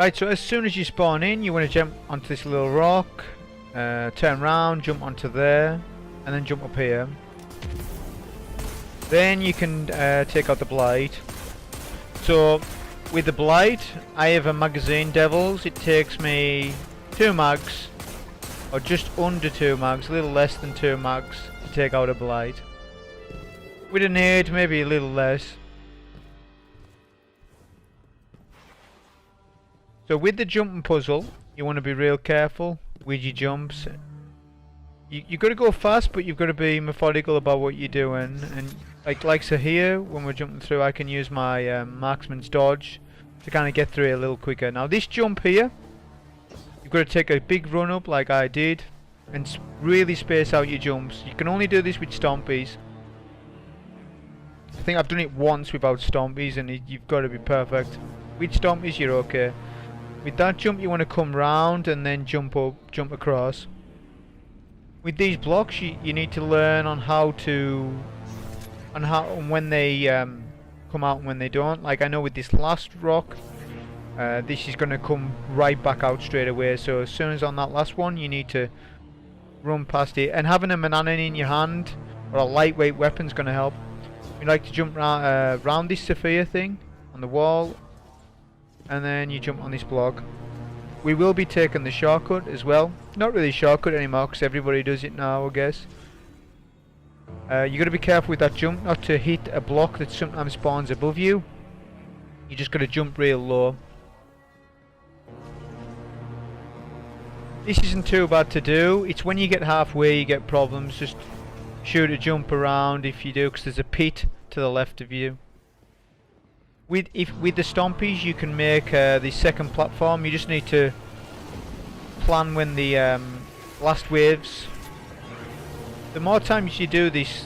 Right, so as soon as you spawn in, you want to jump onto this little rock, turn around, jump onto there, and then jump up here. Then you can take out the Blight. So with the Blight, I have a magazine Devils. It takes me 2 mags, or just under 2 mags, a little less than 2 mags to take out a Blight. With a nade, maybe a little less. So with the jumping puzzle, you want to be real careful with your jumps. You've got to go fast, but you've got to be methodical about what you're doing. And like so here, when we're jumping through, I can use my marksman's dodge to kind of get through it a little quicker. Now this jump here, you've got to take a big run up like I did, and really space out your jumps. You can only do this with stompies. I think I've done it once without stompies, and you've got to be perfect. With stompies, you're okay. With that jump, you want to come round and then jump up, jump across. With these blocks, you need to learn on how to, and when they come out and when they don't. Like I know with this last rock, this is going to come right back out straight away. So as soon as on that last one, you need to run past it. And having a banana in your hand or a lightweight weapon is going to help. You like to jump round this Sophia thing on the wall, and then you jump on this block. We will be taking the shortcut as well. Not really shortcut anymore because everybody does it now, I guess. You got to be careful with that jump, not to hit a block that sometimes spawns above you. You just got to jump real low. This isn't too bad to do. It's when you get halfway you get problems. Just shoot a jump around if you do, because there's a pit to the left of you. With the stompies, you can make the second platform. You just need to plan when the last waves. The more times you do this,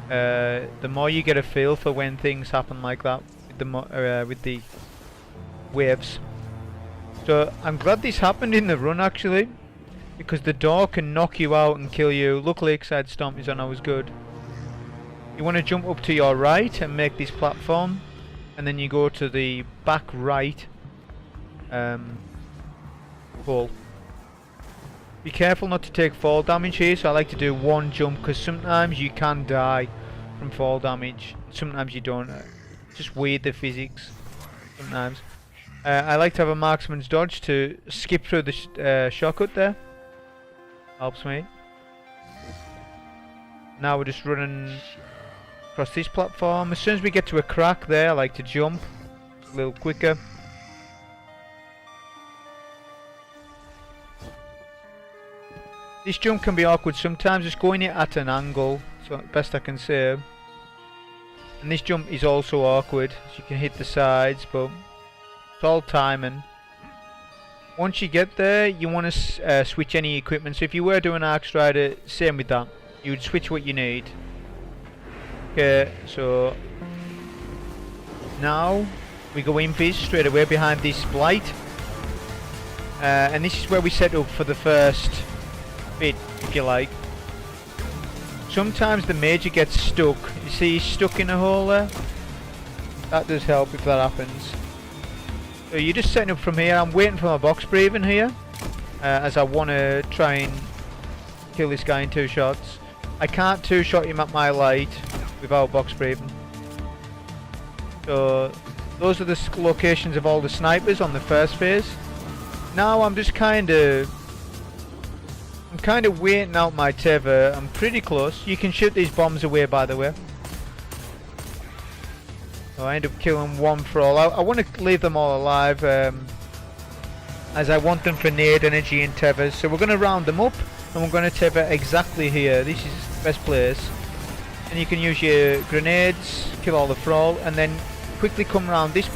the more you get a feel for when things happen like that with the waves. So I'm glad this happened in the run actually, because the door can knock you out and kill you. Luckily, because I had stompies on, I was good. You want to jump up to your right and make this platform. And then you go to the back right hole. Be careful not to take fall damage here, so I like to do one jump, because sometimes you can die from fall damage, sometimes you don't. Just weird, the physics sometimes. I like to have a marksman's dodge to skip through the shortcut there. Helps me. Now we're just running across this platform. As soon as we get to a crack there, I like to jump a little quicker. This jump can be awkward sometimes, just going it at an angle, so best I can say. And this jump is also awkward, so you can hit the sides, but it's all timing. Once you get there, you want to switch any equipment. So if you were doing Arc Strider, same with that. You would switch what you need. Okay, so now we go in biz straight away behind this Blight, and this is where we set up for the first bit, if you like. Sometimes the major gets stuck. You see he's stuck in a hole there? That does help if that happens. So you're just setting up from here. I'm waiting for my box breathing here, as I want to try and kill this guy in 2 shots. I can't 2-shot him at my light without box breathing. So those are the locations of all the snipers on the first phase. Now I'm just kind of waiting out my tether. I'm pretty close. You can shoot these bombs away, by the way. So I end up killing one for all. I want to leave them all alive, as I want them for nade energy and tethers. So we're going to round them up, and we're going to tether exactly here. This is the best place. And you can use your grenades, kill all the thrall, and then quickly come around this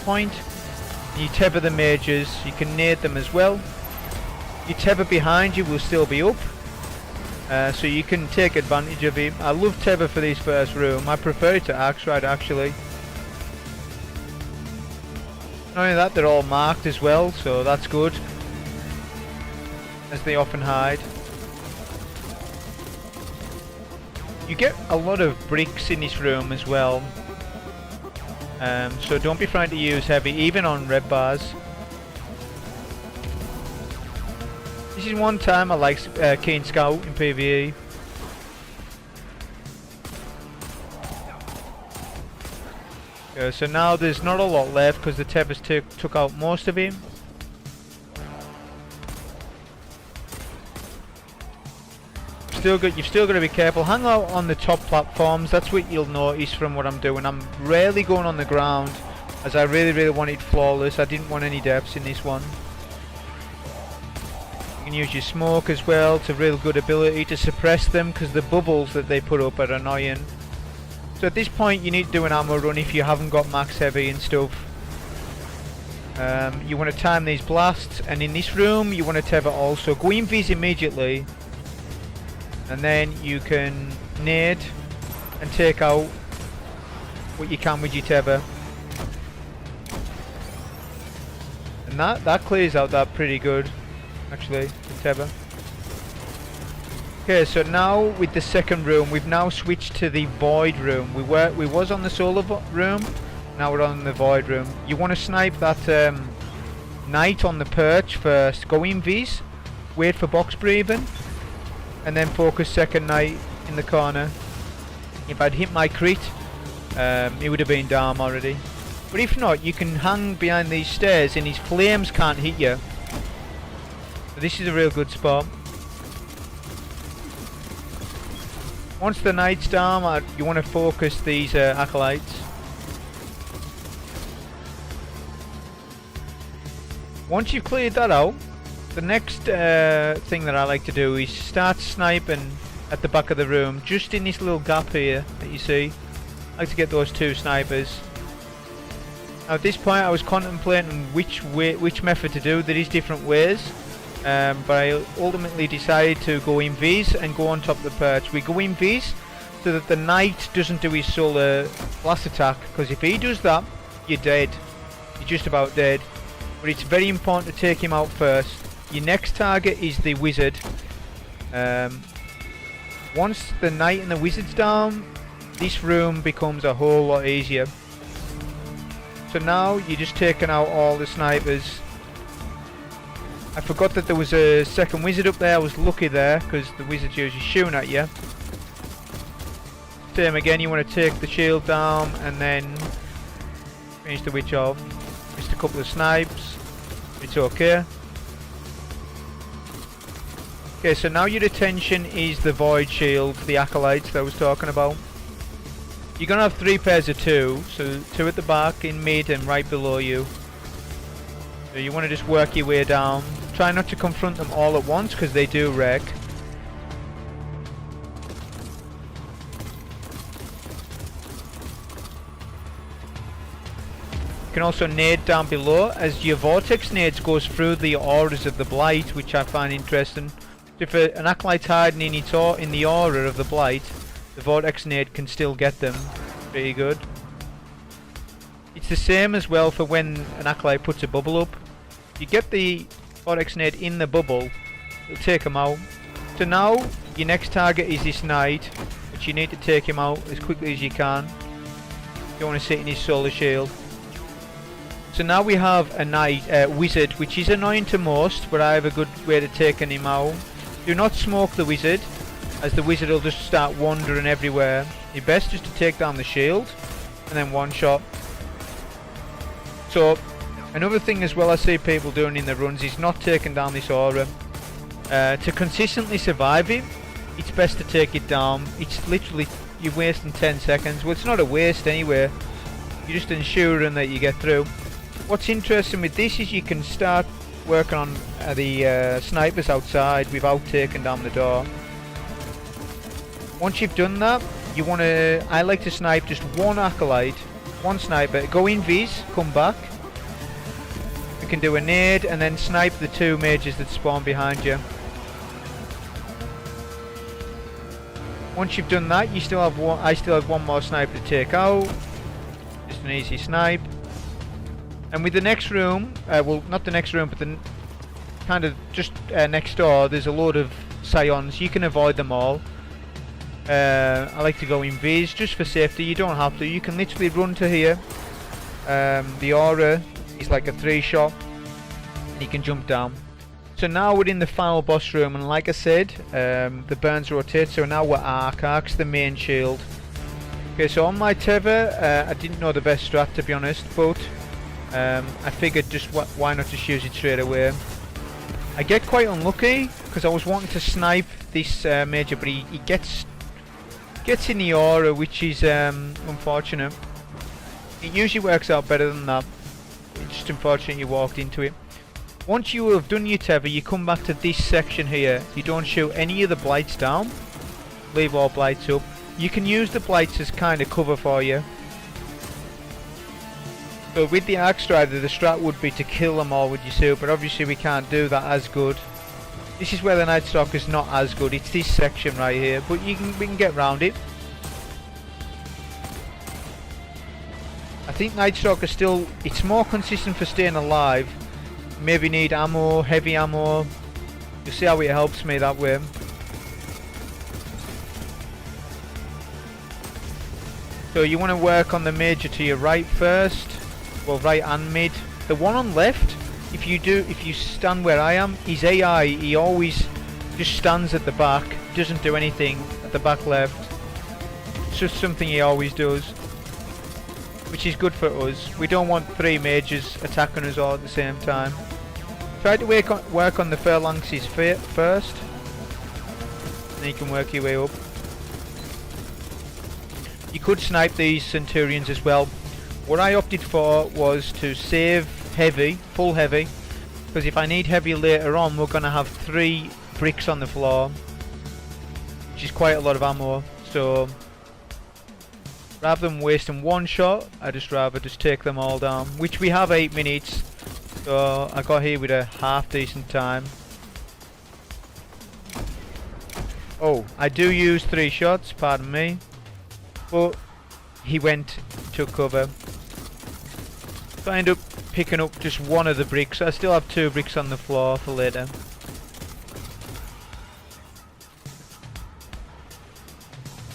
point. You tether the majors. You can nade them as well. Your tether behind you will still be up, so you can take advantage of it. I love tether for this first room. I prefer it to Arc Strider actually. Not only that, they're all marked as well, so that's good, as they often hide. You get a lot of bricks in this room as well, so don't be frightened to use heavy, even on red bars. This is one time I like Keen Scout in PvE. So now there's not a lot left because the Tevas took out most of him. You've still got to be careful. Hang out on the top platforms. That's what you'll notice from what I'm doing. I'm rarely going on the ground, as I really want it flawless. I didn't want any depths in this one. You can use your smoke as well. It's a real good ability to suppress them because the bubbles that they put up are annoying. So at this point you need to do an ammo run if you haven't got max heavy and stuff. You want to time these blasts, and in this room you want to tether also. Go in V's immediately, and then you can nade and take out what you can with your tether. And that clears out that pretty good, actually, the tether. Okay, so now with the second room, we've now switched to the void room. We was on the solar room, now we're on the void room. You want to snipe that knight on the perch first. Go in V's, wait for box breathing, and then focus second knight in the corner. If I'd hit my crit, he would have been down already. But if not, you can hang behind these stairs and his flames can't hit you. So this is a real good spot. Once the knight's down, you want to focus these acolytes. Once you've cleared that out, the next thing that I like to do is start sniping at the back of the room, just in this little gap here that you see. I like to get those two snipers. Now at this point I was contemplating which method to do. There is different ways. But I ultimately decided to go in V's and go on top of the perch. We go in V's so that the knight doesn't do his solar blast attack, because if he does that, you're dead. You're just about dead. But it's very important to take him out first. Your next target is the wizard. Once the knight and the wizard's down, this room becomes a whole lot easier. So now you're just taking out all the snipers. I forgot that there was a second wizard up there. I was lucky there because the wizard's usually shooting at you. Same again, you want to take the shield down and then finish the witch off. Just a couple of snipes. It's okay. Okay, so now your attention is the void shield, the acolytes that I was talking about. You're going to have 3 pairs of 2, so 2 at the back, in mid and right below you. So you want to just work your way down. Try not to confront them all at once because they do wreck. You can also nade down below, as your vortex nades goes through the auras of the blight, which I find interesting. If an acolyte's hiding in the aura of the blight, the vortex nade can still get them. Pretty good. It's the same as well for when an acolyte puts a bubble up. You get the vortex nade in the bubble, it'll take him out. So now your next target is this knight, but you need to take him out as quickly as you can. You don't want to sit in his solar shield. So now we have a wizard, which is annoying to most, but I have a good way to taking him out. Do not smoke the wizard, as the wizard will just start wandering everywhere. You're best just to take down the shield and then one shot. So another thing as well I see people doing in the runs is not taking down this aura. To consistently survive it, it's best to take it down. It's literally, you're wasting 10 seconds. Well, it's not a waste anyway. You're just ensuring that you get through. What's interesting with this is you can start working on the snipers outside without taking down the door. Once you've done that, you want to, I like to snipe just one acolyte, one sniper, go in V's, come back. You can do a nade and then snipe the 2 mages that spawn behind you. Once you've done that, you still have one. I still have one more sniper to take out. Just an easy snipe. And with the next room, well, not the next room, but the kind of just next door, there's a load of scions. You can avoid them all. I like to go in V's just for safety. You don't have to. You can literally run to here. The aura is like a 3-shot, and you can jump down. So now we're in the final boss room, and like I said, the burns rotate, so now we're Arc's the main shield. Okay, so on my tether, I didn't know the best strat to be honest, but I figured just why not just use it straight away. I get quite unlucky, because I was wanting to snipe this major, but he gets in the aura, which is unfortunate. It usually works out better than that. It's just unfortunate you walked into it. Once you have done your tether, you come back to this section here. You don't shoot any of the blights down. Leave all blights up. You can use the blights as kind of cover for you. So with the Arc Strider, the strat would be to kill them all with your suit, but obviously we can't do that as good. This is where the Nightstalker is not as good. It's this section right here, but we can get around it. I think Nightstalker still, it's more consistent for staying alive. Maybe need ammo, heavy ammo. You see how it helps me that way. So you want to work on the major to your right first. Well, right and mid. The one on left, if you stand where I am, his AI, he always just stands at the back, doesn't do anything at the back left. It's just something he always does, which is good for us. We don't want 3 majors attacking us all at the same time. Try to work on the phalanxes first, then you can work your way up. You could snipe these Centurions as well. What I opted for was to save heavy, full heavy, because if I need heavy later on, we're going to have 3 bricks on the floor, which is quite a lot of ammo. So rather than wasting one shot, I just rather just take them all down, which we have 8 minutes. So I got here with a half decent time. Oh, I do use 3 shots, pardon me, but he went to cover. So I end up picking up just one of the bricks. I still have 2 bricks on the floor for later.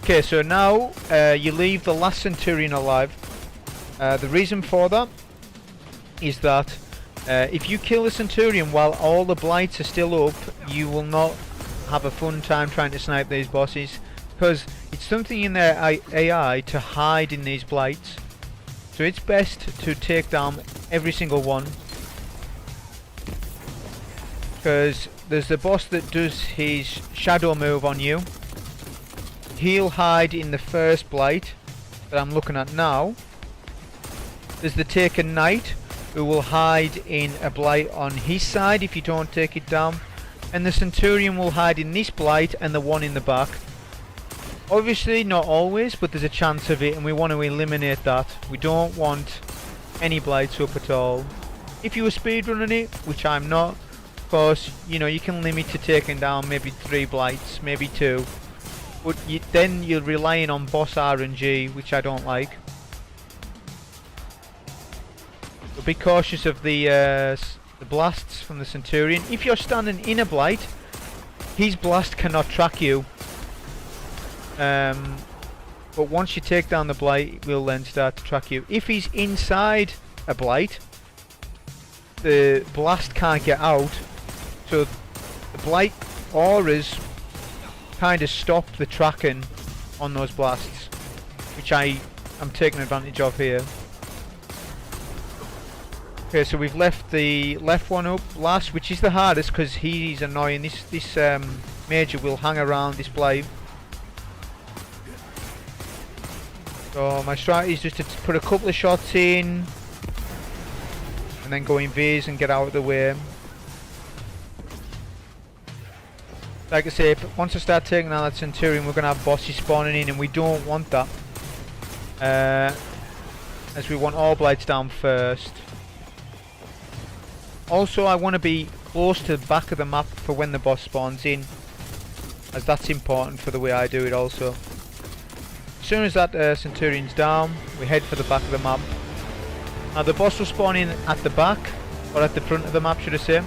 Okay, so now you leave the last Centurion alive. The reason for that is that if you kill the Centurion while all the blights are still up, you will not have a fun time trying to snipe these bosses, because it's something in their AI to hide in these blights. So it's best to take down every single one, because there's the boss that does his shadow move on you. He'll hide in the first blight that I'm looking at now. There's the Taken Knight, who will hide in a blight on his side if you don't take it down, and the Centurion will hide in this blight and the one in the back. Obviously not always, but there's a chance of it, and we want to eliminate that. We don't want any blights up at all. If you were speedrunning it, which I'm not, of course, you know, you can limit to taking down maybe 3 blights, maybe 2, but then you're relying on boss RNG, which I don't like. So be cautious of the blasts from the Centurion. If you're standing in a blight, his blast cannot track you. But once you take down the blight, it will then start to track you. If he's inside a blight, the blast can't get out, so the blight auras kind of stop the tracking on those blasts, which I am taking advantage of here. Okay, so we've left the left one up last, which is the hardest because he's annoying. This major will hang around this blight. So my strategy is just to put a couple of shots in and then go in V's and get out of the way. Like I say, once I start taking out that Centurion, we're going to have bosses spawning in, and we don't want that. As we want all blights down first. Also, I want to be close to the back of the map for when the boss spawns in, as that's important for the way I do it also. As soon as that Centurion's down, we head for the back of the map. Now the boss will spawn in at the back, or at the front of the map should I say.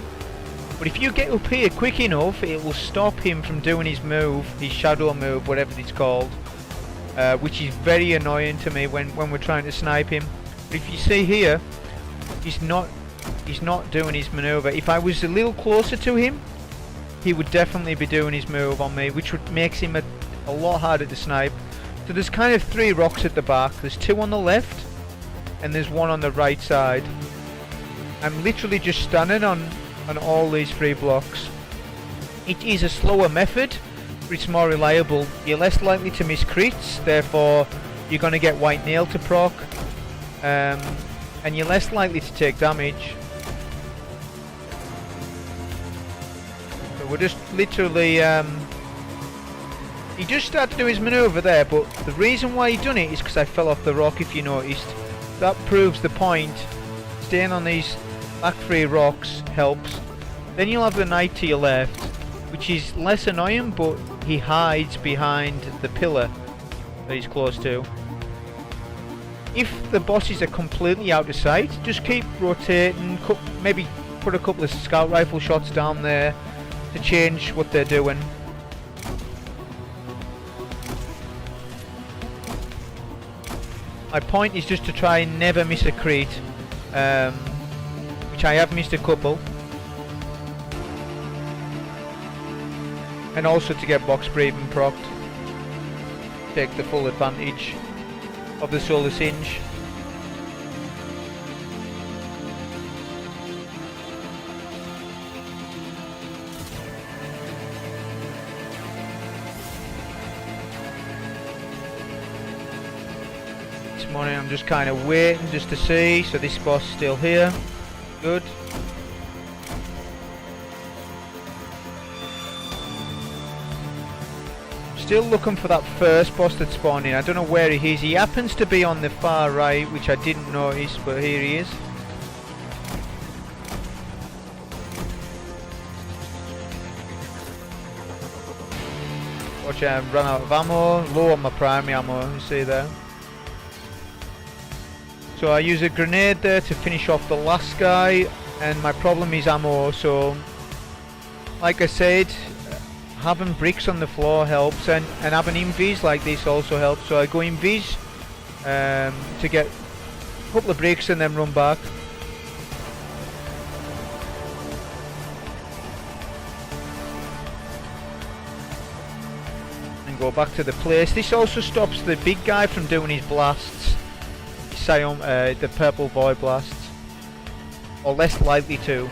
But if you get up here quick enough, it will stop him from doing his move, his shadow move, whatever it's called. Which is very annoying to me when we're trying to snipe him. But if you see here, he's not he's not doing his manoeuvre. If I was a little closer to him, he would definitely be doing his move on me, which would makes him a lot harder to snipe. So there's kind of 3 rocks at the back. There's 2 on the left, and there's 1 on the right side. I'm literally just standing on all these 3 blocks. It is a slower method, but it's more reliable. You're less likely to miss crits, therefore you're going to get white nail to proc, and you're less likely to take damage. So we're just literally, he just started to do his manoeuvre there, but the reason why he done it is because I fell off the rock, if you noticed. That proves the point. Staying on these back 3 rocks helps. Then you'll have the knight to your left, which is less annoying, but he hides behind the pillar that he's close to. If the bosses are completely out of sight, just keep rotating, maybe put a couple of scout rifle shots down there to change what they're doing. My point is just to try and never miss a crit, which I have missed a couple. And also to get box breathing procced. Take the full advantage of the solar singe. This morning I'm just kind of waiting just to see, so this boss is still here. Good. Still looking for that first boss that spawned in. I don't know where he is. He happens to be on the far right, which I didn't notice, but here he is. Watch out, I've run out of ammo. Low on my primary ammo, you see there. So I use a grenade there to finish off the last guy, and my problem is ammo, so like I said, having bricks on the floor helps, and having invis like this also helps. So I go invis to get a couple of bricks and then run back. And go back to the place. This also stops the big guy from doing his blasts. The purple void blasts. Or less likely to.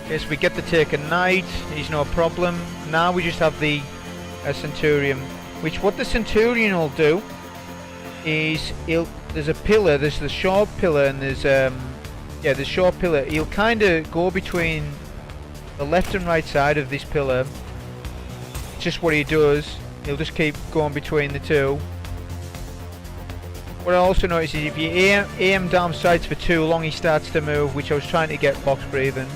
Yes, we get to take a knight, he's no problem. Now we just have the Centurion, which what the Centurion will do is there's a pillar, there's the short pillar, and there's the short pillar. He'll kind of go between the left and right side of this pillar. It's just what he does. He'll just keep going between the two. What I also notice is if you aim down sights for too long, he starts to move, which I was trying to get box breathing.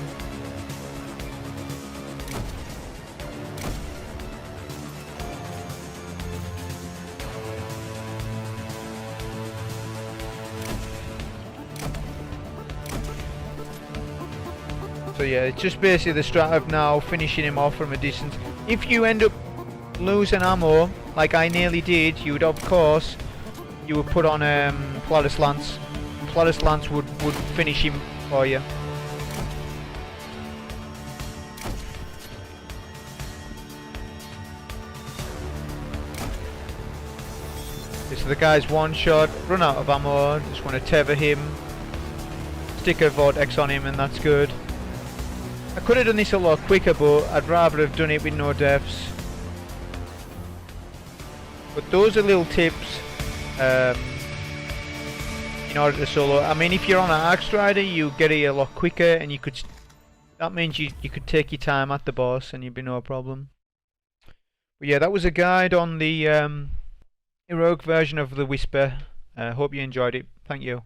So yeah, it's just basically the strat of now finishing him off from a distance. If you end up losing ammo, like I nearly did, you would of course, you would put on Polaris Lance. Polaris Lance would finish him for you. Okay, so the guy's one shot, run out of ammo, just want to tether him, stick a vortex on him, and that's good. I could have done this a lot quicker, but I'd rather have done it with no deaths. But those are little tips in order to solo. I mean, if you're on an Arc Strider, you get it a lot quicker, and you could. That means you could take your time at the boss, and you'd be no problem. But yeah, that was a guide on the heroic version of the Whisper. Hope you enjoyed it. Thank you.